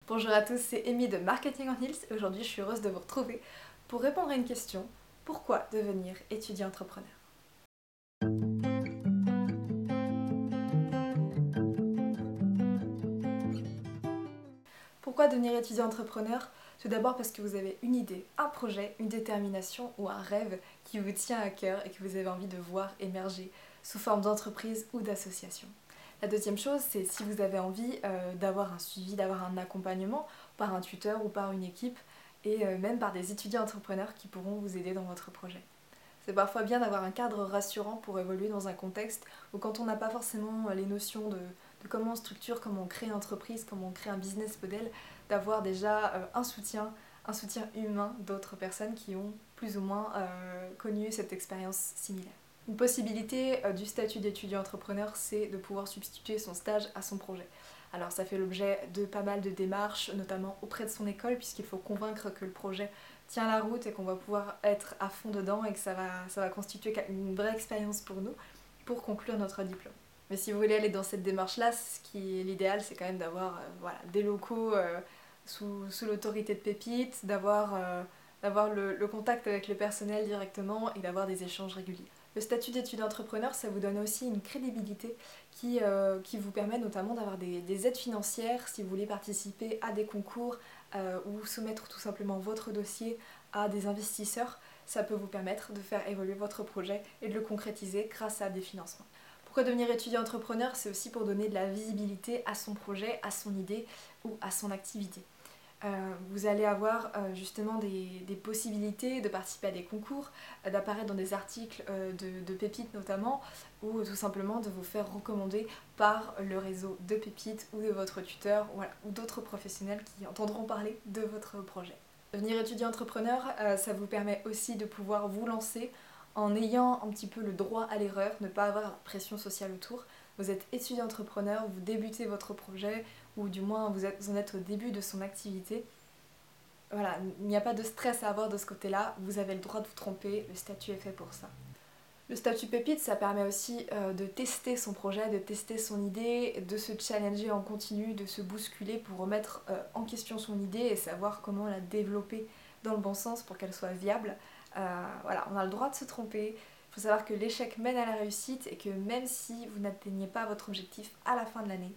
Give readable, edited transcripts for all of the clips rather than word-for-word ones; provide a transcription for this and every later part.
Bonjour à tous, c'est Amy de Marketing on Heels et aujourd'hui je suis heureuse de vous retrouver pour répondre à une question. Pourquoi devenir étudiant entrepreneur? Pourquoi devenir étudiant entrepreneur? Tout d'abord parce que vous avez une idée, un projet, une détermination ou un rêve qui vous tient à cœur et que vous avez envie de voir émerger sous forme d'entreprise ou d'association. La deuxième chose, c'est si vous avez envie d'avoir un suivi, d'avoir un accompagnement par un tuteur ou par une équipe et même par des étudiants entrepreneurs qui pourront vous aider dans votre projet. C'est parfois bien d'avoir un cadre rassurant pour évoluer dans un contexte où quand on n'a pas forcément les notions de comment on structure, comment on crée une entreprise, comment on crée un business model, d'avoir déjà un soutien humain d'autres personnes qui ont plus ou moins connu cette expérience similaire. Une possibilité du statut d'étudiant entrepreneur, c'est de pouvoir substituer son stage à son projet. Alors ça fait l'objet de pas mal de démarches, notamment auprès de son école, puisqu'il faut convaincre que le projet tient la route et qu'on va pouvoir être à fond dedans et que ça va constituer une vraie expérience pour nous pour conclure notre diplôme. Mais si vous voulez aller dans cette démarche-là, ce qui est l'idéal, c'est quand même d'avoir des locaux sous l'autorité de Pépite, d'avoir le contact avec le personnel directement et d'avoir des échanges réguliers. Le statut d'étudiant entrepreneur, ça vous donne aussi une crédibilité qui vous permet notamment d'avoir des aides financières si vous voulez participer à des concours ou soumettre tout simplement votre dossier à des investisseurs. Ça peut vous permettre de faire évoluer votre projet et de le concrétiser grâce à des financements. Pourquoi devenir étudiant entrepreneur? C'est aussi pour donner de la visibilité à son projet, à son idée ou à son activité. Vous allez avoir justement des possibilités de participer à des concours, d'apparaître dans des articles de Pépites notamment, ou tout simplement de vous faire recommander par le réseau de Pépites ou de votre tuteur ou d'autres professionnels qui entendront parler de votre projet. Devenir étudiant entrepreneur, ça vous permet aussi de pouvoir vous lancer en ayant un petit peu le droit à l'erreur, ne pas avoir de pression sociale autour. Vous êtes étudiant entrepreneur, vous débutez votre projet, ou du moins vous en êtes au début de son activité. Voilà, il n'y a pas de stress à avoir de ce côté-là, vous avez le droit de vous tromper, le statut est fait pour ça. Le statut pépite, ça permet aussi de tester son projet, de tester son idée, de se challenger en continu, de se bousculer pour remettre en question son idée et savoir comment la développer dans le bon sens pour qu'elle soit viable. Voilà, on a le droit de se tromper. Il faut savoir que l'échec mène à la réussite et que même si vous n'atteignez pas votre objectif à la fin de l'année,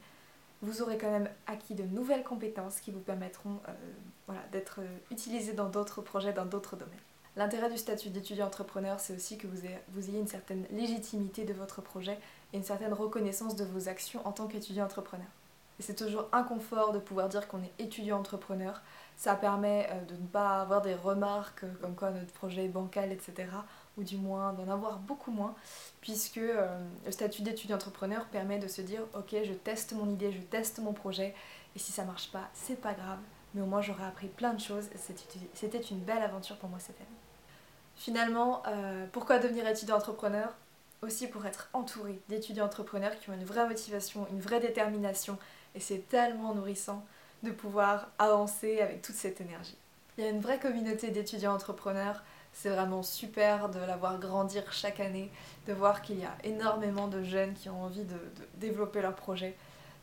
vous aurez quand même acquis de nouvelles compétences qui vous permettront d'être utilisées dans d'autres projets, dans d'autres domaines. L'intérêt du statut d'étudiant entrepreneur, c'est aussi que vous ayez une certaine légitimité de votre projet et une certaine reconnaissance de vos actions en tant qu'étudiant entrepreneur. Et c'est toujours un confort de pouvoir dire qu'on est étudiant entrepreneur. Ça permet de ne pas avoir des remarques comme quoi notre projet est bancal, etc. Ou du moins d'en avoir beaucoup moins, puisque le statut d'étudiant entrepreneur permet de se dire ok, je teste mon idée, je teste mon projet, et si ça marche pas, c'est pas grave, mais au moins j'aurais appris plein de choses, et c'était une belle aventure pour moi cette année. Finalement, pourquoi devenir étudiant entrepreneur? Aussi pour être entouré d'étudiants entrepreneurs qui ont une vraie motivation, une vraie détermination, et c'est tellement nourrissant de pouvoir avancer avec toute cette énergie. Il y a une vraie communauté d'étudiants entrepreneurs, c'est vraiment super de la voir grandir chaque année, de voir qu'il y a énormément de jeunes qui ont envie de développer leur projet,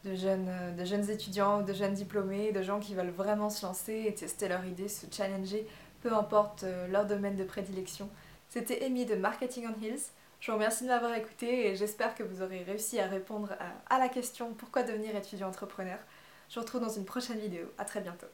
de jeunes étudiants, de jeunes diplômés, de gens qui veulent vraiment se lancer et tester leur idée, se challenger, peu importe leur domaine de prédilection. C'était Amy de Marketing on Heels. Je vous remercie de m'avoir écouté et j'espère que vous aurez réussi à répondre à la question pourquoi devenir étudiant entrepreneur. Je vous retrouve dans une prochaine vidéo. À très bientôt.